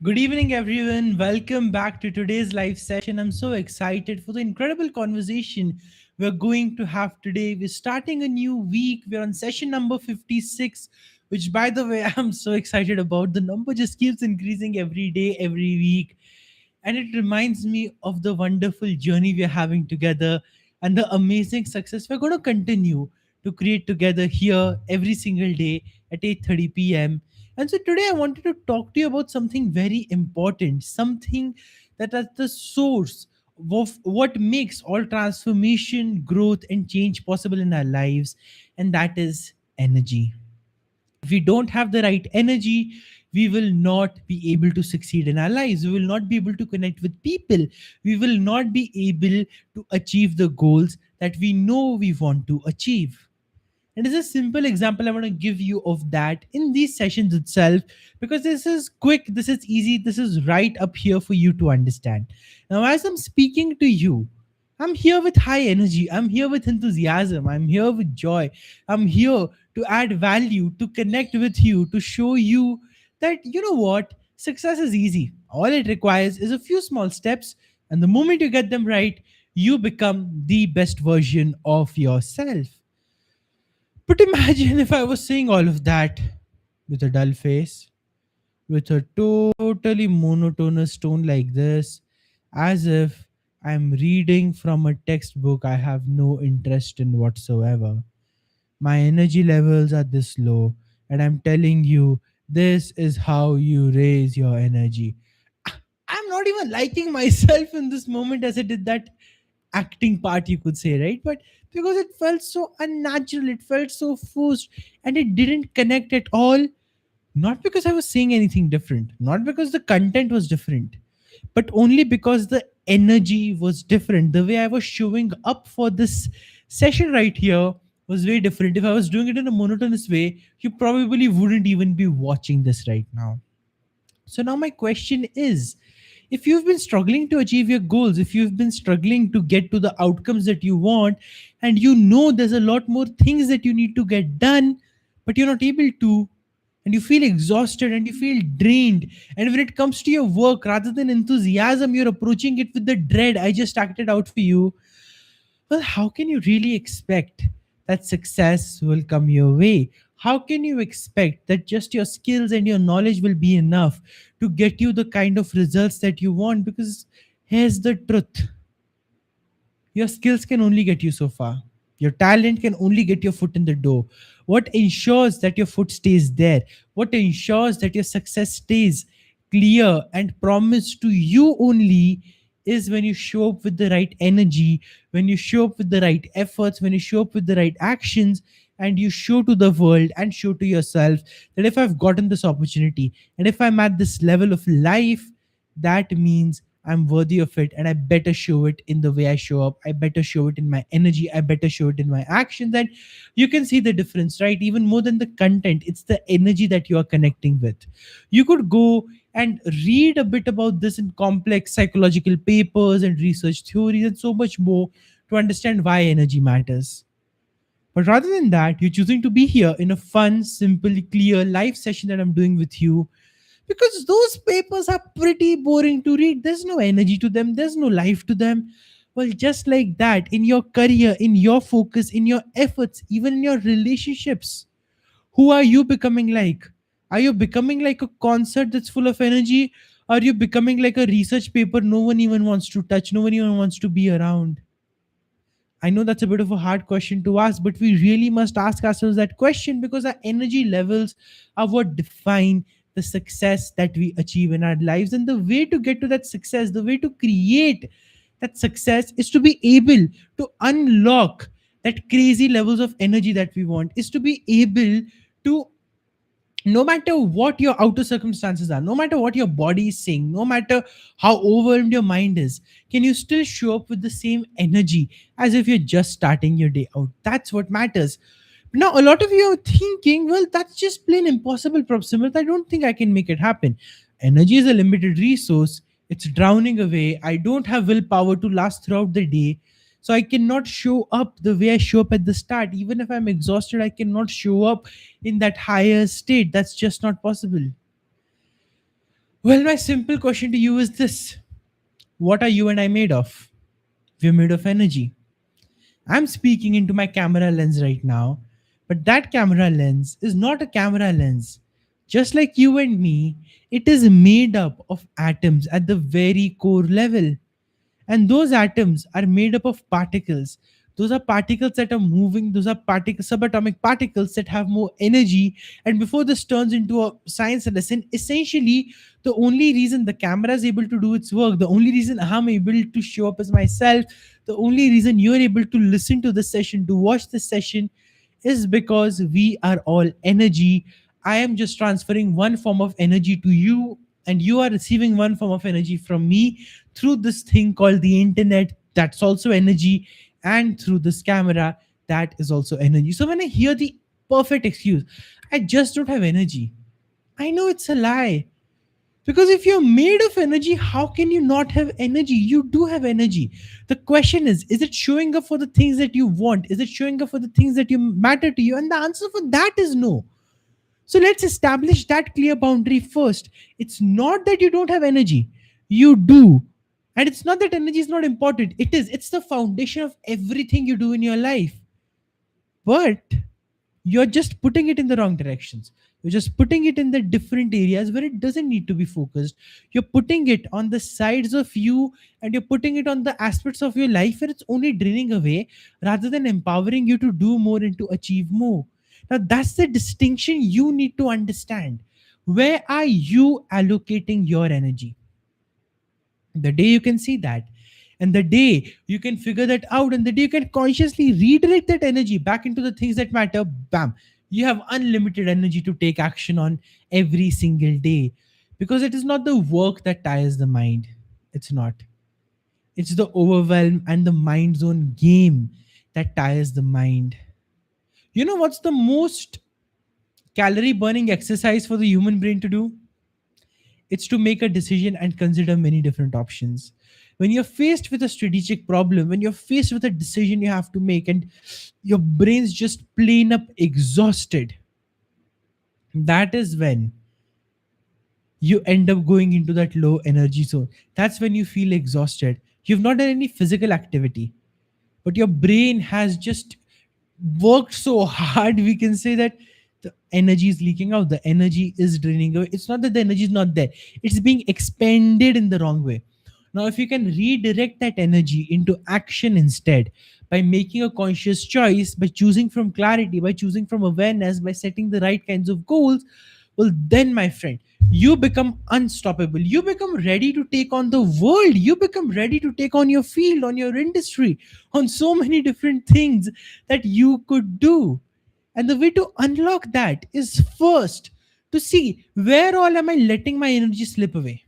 Good evening, everyone. Welcome back to today's live session. I'm so excited for the incredible conversation we're going to have today. We're starting a new week. We're on session number 56, which, by the way, I'm so excited about. The number just keeps increasing every day, every week. And it reminds me of the wonderful journey we're having together and the amazing success we're going to continue to create together here every single day at 8:30 p.m. And so today I wanted to talk to you about something very important, something that is the source of what makes all transformation, growth, and change possible in our lives, and that is energy. If we don't have the right energy, we will not be able to succeed in our lives. We will not be able to connect with people. We will not be able to achieve the goals that we know we want to achieve. And it's a simple example I want to give you of that in these sessions itself, because this is quick, this is easy, this is right up here for you to understand. Now, as I'm speaking to you, I'm here with high energy, I'm here with enthusiasm, I'm here with joy, I'm here to add value, to connect with you, to show you that, you know what, success is easy. All it requires is a few small steps, and the moment you get them right, you become the best version of yourself. But imagine if I was saying all of that with a dull face, with a totally monotonous tone like this, as if I'm reading from a textbook I have no interest in whatsoever. My energy levels are this low, and I'm telling you, this is how you raise your energy. I'm not even liking myself in this moment as I did that acting part, you could say, right? But because it felt so unnatural, it felt so forced, and it didn't connect at all. Not because I was saying anything different, not because the content was different, but only because the energy was different. The way I was showing up for this session right here was very different. If I was doing it in a monotonous way, you probably wouldn't even be watching this right now. So now my question is, if you've been struggling to achieve your goals, if you've been struggling to get to the outcomes that you want, and you know there's a lot more things that you need to get done, but you're not able to, and you feel exhausted and you feel drained, and when it comes to your work, rather than enthusiasm, you're approaching it with the dread, I just acted out for you, well, how can you really expect that success will come your way? How can you expect that just your skills and your knowledge will be enough to get you the kind of results that you want? Because here's the truth, your skills can only get you so far. Your talent can only get your foot in the door. What ensures that your foot stays there? What ensures that your success stays clear and promised to you only is when you show up with the right energy, when you show up with the right efforts, when you show up with the right actions, and you show to the world and show to yourself that if I've gotten this opportunity and if I'm at this level of life, that means I'm worthy of it, and I better show it in the way I show up. I better show it in my energy. I better show it in my actions. And you can see the difference, right? Even more than the content, it's the energy that you are connecting with. You could go and read a bit about this in complex psychological papers and research theories and so much more to understand why energy matters. But rather than that, you're choosing to be here in a fun, simple, clear live session that I'm doing with you, because those papers are pretty boring to read. There's no energy to them, there's no life to them. Well, just like that, in your career, in your focus, in your efforts, even in your relationships, who are you becoming like? Are you becoming like a concert that's full of energy? Are you becoming like a research paper no one even wants to touch, no one even wants to be around? I know that's a bit of a hard question to ask, but we really must ask ourselves that question, because our energy levels are what define the success that we achieve in our lives. And the way to get to that success, the way to create that success is to be able to unlock that crazy levels of energy that we want, is to be able to, no matter what your outer circumstances are, no matter what your body is saying, no matter how overwhelmed your mind is, can you still show up with the same energy as if you're just starting your day out? That's what matters. Now, a lot of you are thinking, well, that's just plain impossible, Prabhsimrat. I don't think I can make it happen. Energy is a limited resource, it's drowning away. I don't have willpower to last throughout the day. So I cannot show up the way I show up at the start. Even if I'm exhausted, I cannot show up in that higher state. That's just not possible. Well, my simple question to you is this: what are you and I made of? We're made of energy. I'm speaking into my camera lens right now, but that camera lens is not a camera lens. Just like you and me, it is made up of atoms at the very core level. And those atoms are made up of particles. Those are particles that are moving, those are particles, subatomic particles that have more energy. And before this turns into a science lesson, essentially, the only reason the camera is able to do its work, the only reason I'm able to show up as myself, the only reason you're able to listen to this session, to watch this session, is because we are all energy. I am just transferring one form of energy to you, and you are receiving one form of energy from me through this thing called the internet. That's also energy, and through this camera, that is also energy. So when I hear the perfect excuse, I just don't have energy, I know it's a lie. Because if you're made of energy, how can you not have energy? You do have energy. The question is it showing up for the things that you want? Is it showing up for the things that you matter to you? And the answer for that is no. So let's establish that clear boundary first. It's not that you don't have energy, you do. And it's not that energy is not important. It is. It's the foundation of everything you do in your life. But you're just putting it in the wrong directions. You're just putting it in the different areas where it doesn't need to be focused. You're putting it on the sides of you, and you're putting it on the aspects of your life where it's only draining away rather than empowering you to do more and to achieve more. Now, that's the distinction you need to understand. Where are you allocating your energy? The day you can see that, and the day you can figure that out, and the day you can consciously redirect that energy back into the things that matter, bam, you have unlimited energy to take action on every single day. Because it is not the work that tires the mind, it's not. It's the overwhelm and the mind's own game that tires the mind. You know what's the most calorie burning exercise for the human brain to do? It's to make a decision and consider many different options. When you're faced with a strategic problem, when you're faced with a decision you have to make, and your brain's just plain up exhausted, that is when you end up going into that low energy zone. That's when you feel exhausted. You've not done any physical activity, but your brain has just worked so hard, we can say that the energy is leaking out, the energy is draining away. It's not that the energy is not there, it's being expended in the wrong way. Now if you can redirect that energy into action instead, by making a conscious choice, by choosing from clarity, by choosing from awareness, by setting the right kinds of goals, well then my friend, you become unstoppable. You become ready to take on the world. You become ready to take on your field, on your industry, on so many different things that you could do. And the way to unlock that is first to see where all am I letting my energy slip away,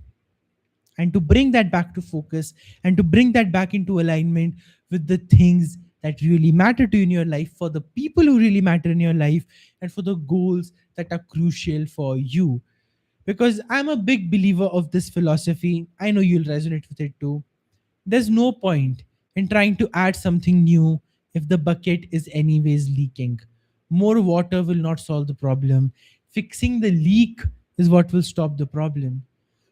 and to bring that back to focus, and to bring that back into alignment with the things that really matter to you in your life, for the people who really matter in your life, and for the goals that are crucial for you. Because I'm a big believer of this philosophy. I know you'll resonate with it too. There's no point in trying to add something new if the bucket is anyways leaking. More water will not solve the problem. Fixing the leak is what will stop the problem.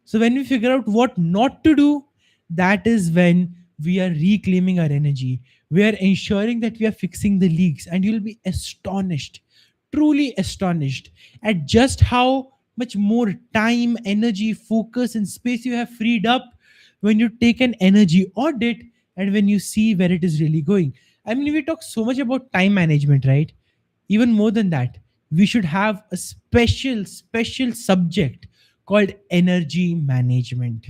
So when we figure out what not to do, that is when we are reclaiming our energy. We are ensuring that we are fixing the leaks, and you'll be astonished, truly astonished, at just how much more time, energy, focus, and space you have freed up when you take an energy audit, and when you see where it is really going. I mean, we talk so much about time management, right? Even more than that, we should have a special subject called energy management,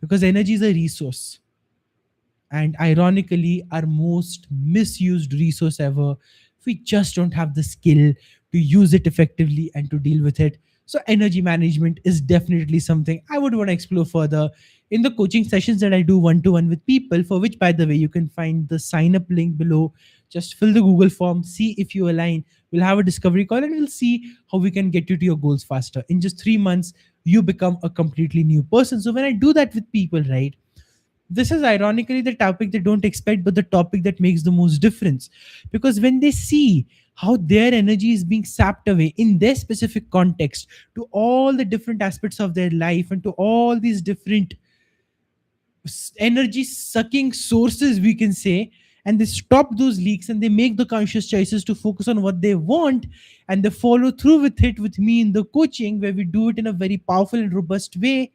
because energy is a resource, and ironically our most misused resource ever. We just don't have the skill to use it effectively and to deal with it. So energy management is definitely something I would want to explore further in the coaching sessions that I do one to one with people, for which, by the way, you can find the sign up link below. Just fill the Google form, see if you align. We'll have a discovery call, and we'll see how we can get you to your goals faster. In just 3 months, you become a completely new person. So when I do that with people, right, This is ironically the topic they don't expect, but the topic that makes the most difference. Because when they see how their energy is being sapped away in their specific context to all the different aspects of their life and to all these different energy sucking sources, we can say, and they stop those leaks and they make the conscious choices to focus on what they want, and they follow through with it with me in the coaching where we do it in a very powerful and robust way.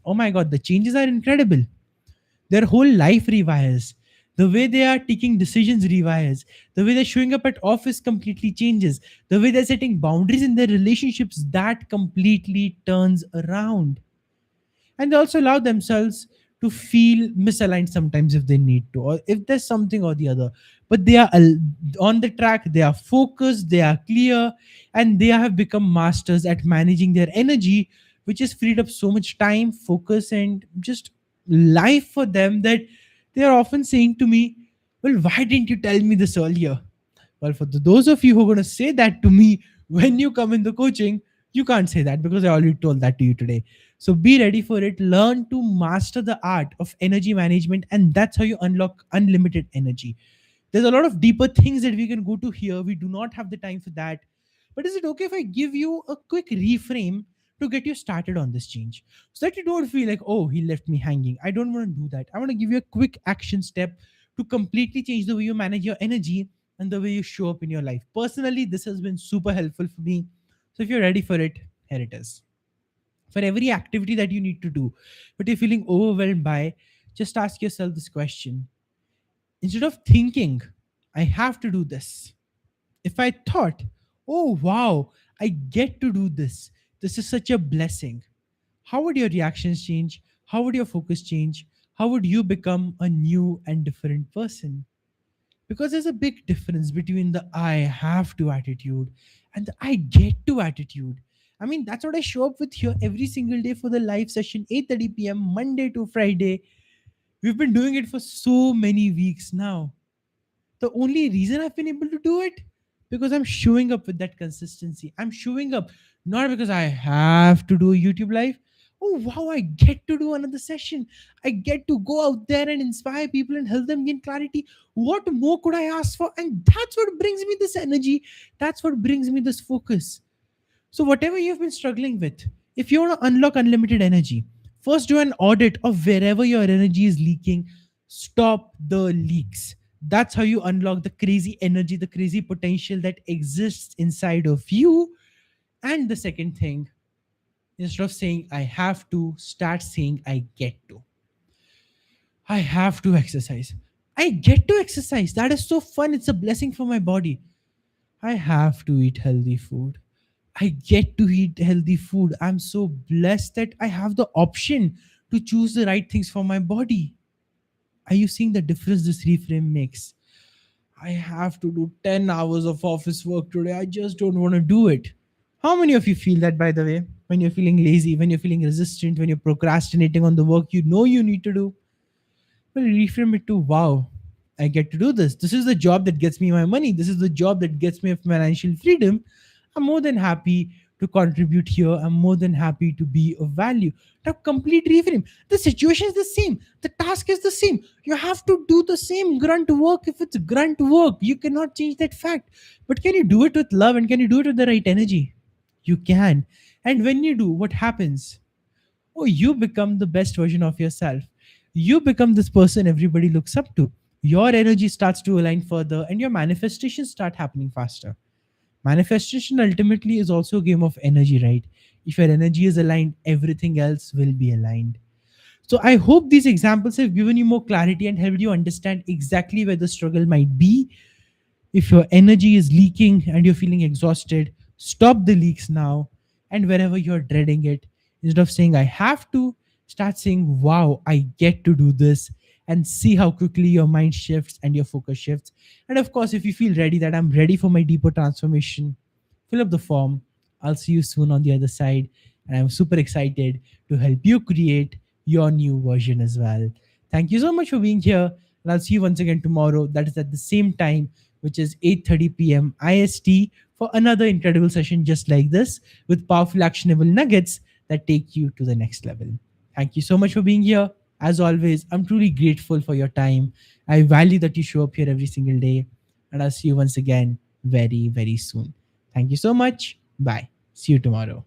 Oh my god, the changes are incredible. Their whole life rewires. The way they are taking decisions rewires. The way they're showing up at office completely changes. The way they're setting boundaries in their relationships, that completely turns around. And they also allow themselves to feel misaligned sometimes if they need to, or if there's something or the other. But they are on the track, they are focused, they are clear, and they have become masters at managing their energy, which has freed up so much time, focus, and just life for them that they are often saying to me, well, why didn't you tell me this earlier? Well, for those of you who are going to say that to me when you come in the coaching, you can't say that because I already told that to you today. So be ready for it. Learn to master the art of energy management, and that's how you unlock unlimited energy. There's a lot of deeper things that we can go to here. We do not have the time for that. But is it okay if I give you a quick reframe to get you started on this change so that you don't feel like, oh, he left me hanging? I don't want to do that. I want to give you a quick action step to completely change the way you manage your energy and the way you show up in your life. Personally, this has been super helpful for me. So if you're ready for it, here it is. For every activity that you need to do, but you're feeling overwhelmed by, just ask yourself this question. Instead of thinking, I have to do this, if I thought, oh wow, I get to do this, this is such a blessing, how would your reactions change? How would your focus change? How would you become a new and different person? Because there's a big difference between the I have to attitude and the I get to attitude. I mean, that's what I show up with here every single day for the live session, 8:30 p.m. Monday to Friday. We've been doing it for so many weeks now. The only reason I've been able to do it, because I'm showing up with that consistency. I'm showing up not because I have to do a YouTube live. Oh wow, I get to do another session. I get to go out there and inspire people and help them gain clarity. What more could I ask for? And that's what brings me this energy. That's what brings me this focus. So, whatever you've been struggling with, if you want to unlock unlimited energy, first do an audit of wherever your energy is leaking. Stop the leaks. That's how you unlock the crazy energy, the crazy potential that exists inside of you. And the second thing, instead of saying I have to, start saying I get to. I have to exercise. I get to exercise. That is so fun. It's a blessing for my body. I have to eat healthy food. I get to eat healthy food. I'm so blessed that I have the option to choose the right things for my body. Are you seeing the difference this reframe makes? I have to do 10 hours of office work today. I just don't want to do it. How many of you feel that, by the way? When you're feeling lazy, when you're feeling resistant, when you're procrastinating on the work you know you need to do? Well, reframe it to wow, I get to do this. This is the job that gets me my money. This is the job that gets me financial freedom. I'm more than happy to contribute here. I'm more than happy to be of value. Now, complete reframe. The situation is the same. The task is the same. You have to do the same grunt work if it's grunt work. You cannot change that fact. But can you do it with love and can you do it with the right energy? You can. And when you do, what happens? Oh, you become the best version of yourself. You become this person everybody looks up to. Your energy starts to align further and your manifestations start happening faster. Manifestation ultimately is also a game of energy, right? If your energy is aligned, everything else will be aligned. So I hope these examples have given you more clarity and helped you understand exactly where the struggle might be. If your energy is leaking and you're feeling exhausted, stop the leaks now. And wherever you're dreading it, instead of saying, I have to, start saying, wow, I get to do this. And see how quickly your mind shifts and your focus shifts. And of course, if you feel ready that I'm ready for my deeper transformation, fill up the form. I'll see you soon on the other side. And I'm super excited to help you create your new version as well. Thank you so much for being here. And I'll see you once again tomorrow. That is at the same time, which is 8:30 p.m. IST for another incredible session just like this with powerful actionable nuggets that take you to the next level. Thank you so much for being here. As always, I'm truly grateful for your time. I value that you show up here every single day. And I'll see you once again very, very soon. Thank you so much. Bye. See you tomorrow.